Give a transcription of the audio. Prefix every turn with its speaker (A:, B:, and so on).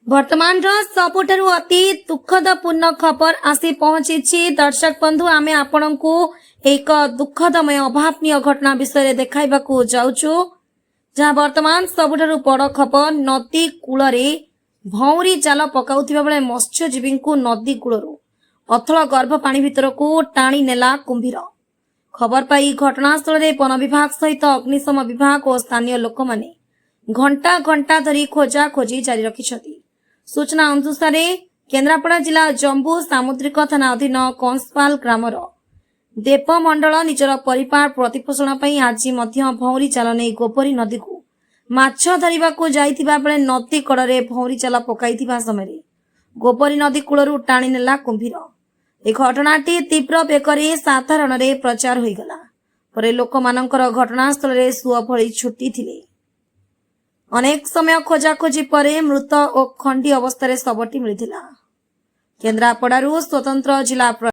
A: वर्तमान सबुठारु अति दुखदपूर्ण खबर आसी पहुंची। दर्शक बंधु आमे आपनकु एक दुखदमय अभावनीय घटना विषय देखाइबाकू जाउछु। जहाँ वर्तमान सबुठारु बड़ खबर नदी कूलरे भौरी जाल पकाउथिबा बेले मत्स्यजीवी को नदी कूलरू अथल गर्भ पानी भितरकू टाणी नेला कुंभीर। खबर पाई घटनास्थल में वन विभाग सहित अग्निशम विभाग और स्थानीय लोक माने घंटा घंटा धरी खोजा खोजी जारी रखिछथि। सूचना अनुसार केन्द्रापड़ा जिला जम्बू सामुद्रिक थाना अधीन कंसपाल ग्रामर देवमंडल निजर परिवार प्रतिपोषण पर आज भौरी जाल नहीं गोबरी नदी को माछ धरिबाकू जाइथिबा बेले नदी कड़े भौरी जाल पकाइथिबा समय गोबरी नदी कूलरू टाणी नेला कुंभीर। ए घटनाटी तीव्र बेगरे साधारण प्रचार हो गला परे लोक मानकर घटनास्थल में सुअ भली छुटी थिले। अनेक समय खोजाखोजी परे मृत और खंडी अवस्था शवटी मिलिथिला। केन्द्रापड़ारू स्वतंत्र जिला